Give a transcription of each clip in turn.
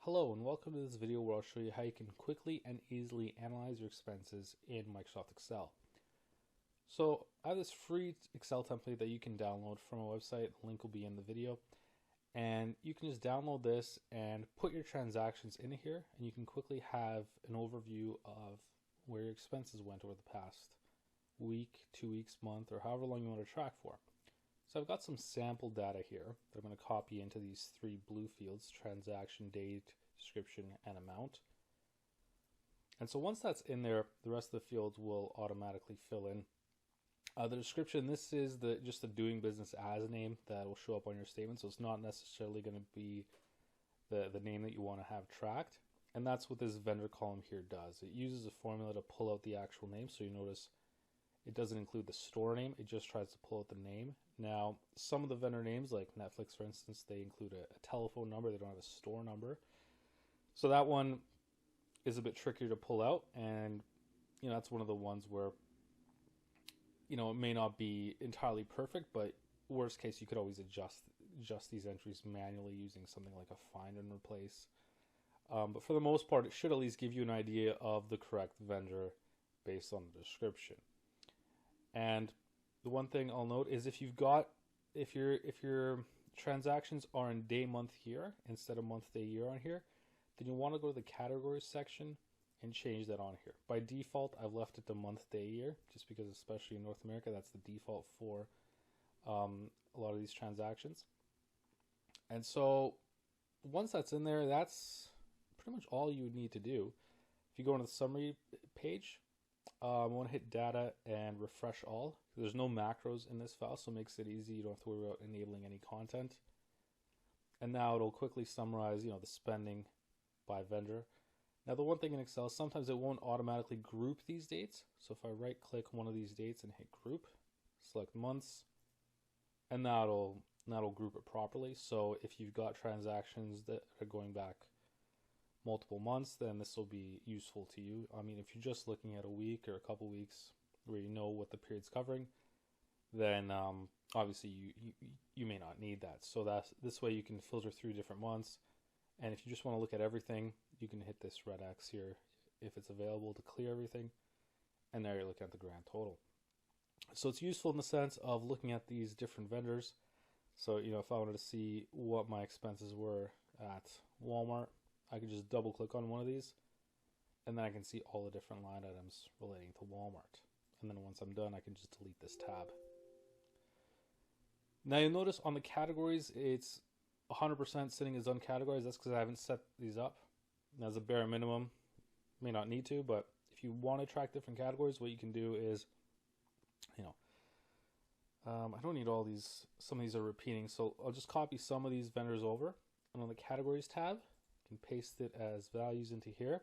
Hello and welcome to this video where I'll show you how you can quickly and easily analyze your expenses in Microsoft Excel. So I have this free Excel template that you can download from a website. The link will be in the video. And you can just download this and put your transactions in here, and you can quickly have an overview of where your expenses went over the past week, 2 weeks, month, or however long you want to track for. So I've got some sample data here that I'm going to copy into these three blue fields: transaction, date, description, and amount. And so once that's in there, the rest of the fields will automatically fill in. The description, this is just the doing business as name that will show up on your statement, so it's not necessarily going to be the name that you want to have tracked. And that's what this vendor column here does. It uses a formula to pull out the actual name, so you notice it doesn't include the store name, it just tries to pull out the name. Now, some of the vendor names, like Netflix, for instance, they include a telephone number. They don't have a store number. So that one is a bit trickier to pull out. And, that's one of the ones where, it may not be entirely perfect, but worst case, you could always adjust these entries manually using something like a find and replace. But for the most part, it should at least give you an idea of the correct vendor based on the description. And the one thing I'll note is if your transactions are in day, month, year instead of month, day, year on here, then you want to go to the categories section and change that on here. By default, I've left it to month, day, year, just because especially in North America, that's the default for a lot of these transactions. And so once that's in there, that's pretty much all you would need to do. If you go into the summary page, I want to hit data and refresh all. There's no macros in this file, so it makes it easy. You don't have to worry about enabling any content. And now it'll quickly summarize, the spending by vendor. Now, the one thing in Excel, sometimes it won't automatically group these dates. So if I right click one of these dates and hit group, select months, and now it'll group it properly. So if you've got transactions that are going back multiple months, then this will be useful to you. I mean, if you're just looking at a week or a couple weeks where you know what the period's covering, then obviously you may not need that. So this way you can filter through different months. And if you just want to look at everything, you can hit this red X here if it's available to clear everything. And there you're looking at the grand total. So it's useful in the sense of looking at these different vendors. So, if I wanted to see what my expenses were at Walmart, I could just double click on one of these, and then I can see all the different line items relating to Walmart. And then once I'm done, I can just delete this tab. Now you'll notice on the categories, it's 100% sitting as uncategorized. That's because I haven't set these up. And as a bare minimum, may not need to, but if you want to track different categories, what you can do is, I don't need all these. Some of these are repeating, so I'll just copy some of these vendors over, and on the categories tab, can paste it as values into here,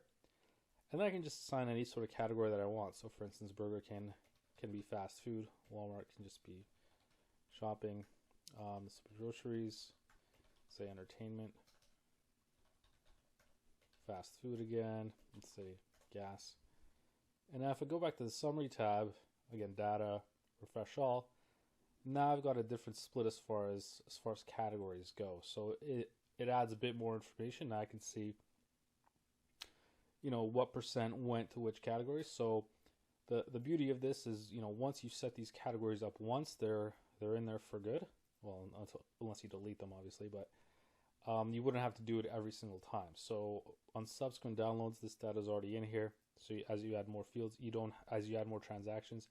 and then I can just assign any sort of category that I want. So for instance, Burger King can be fast food, Walmart can just be shopping, groceries, say entertainment, fast food again, let's say gas. And now if I go back to the summary tab, again data, refresh all, now I've got a different split as far as categories go. So it adds a bit more information. Now I can see, what percent went to which category. So the beauty of this is, once you set these categories up once, they're in there for good. Well, unless you delete them, obviously, but you wouldn't have to do it every single time. So on subsequent downloads, this data is already in here. So as you add more fields, as you add more transactions,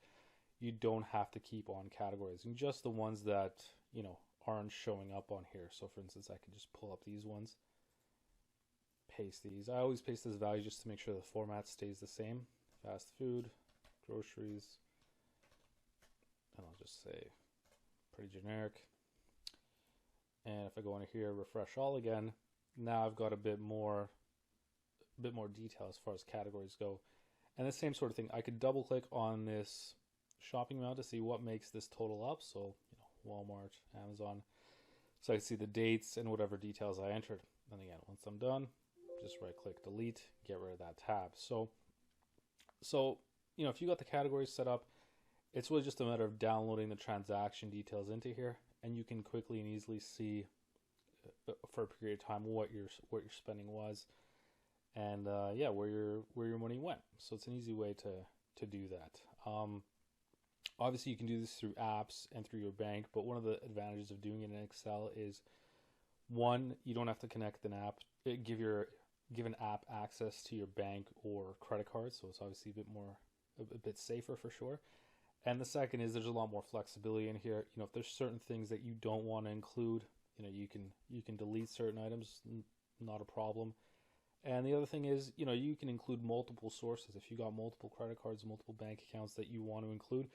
you don't have to keep on categories, and just the ones that aren't showing up on here. So for instance, I can just pull up these ones, paste these. I always paste this value just to make sure the format stays the same. Fast food, groceries, and I'll just say pretty generic. And if I go into here, refresh all again, now I've got a bit more detail as far as categories go. And the same sort of thing, I could double click on this shopping amount to see what makes this total up. So, Walmart, Amazon. So I can see the dates and whatever details I entered. And again, once I'm done, just right click, delete, get rid of that tab. So if you got the categories set up, it's really just a matter of downloading the transaction details into here, and you can quickly and easily see for a period of time what your spending was, and yeah, where your money went. So it's an easy way to do that. Obviously, you can do this through apps and through your bank, but one of the advantages of doing it in Excel is, one, you don't have to connect an app, give an app access to your bank or credit card, so it's obviously a bit safer for sure. And the second is there's a lot more flexibility in here. If there's certain things that you don't want to include, you can delete certain items, not a problem. And the other thing is, you can include multiple sources. If you got multiple credit cards, multiple bank accounts that you want to include,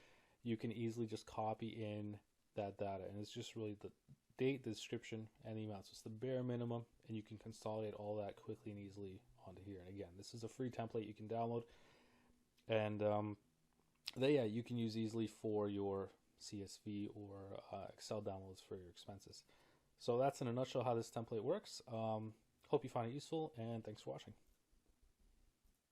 you can easily just copy in that data. And it's just really the date, the description, and the amount. So it's the bare minimum, and you can consolidate all that quickly and easily onto here. And again, this is a free template you can download, and you can use easily for your CSV or Excel downloads for your expenses. So that's in a nutshell how this template works. Hope you find it useful, and thanks for watching.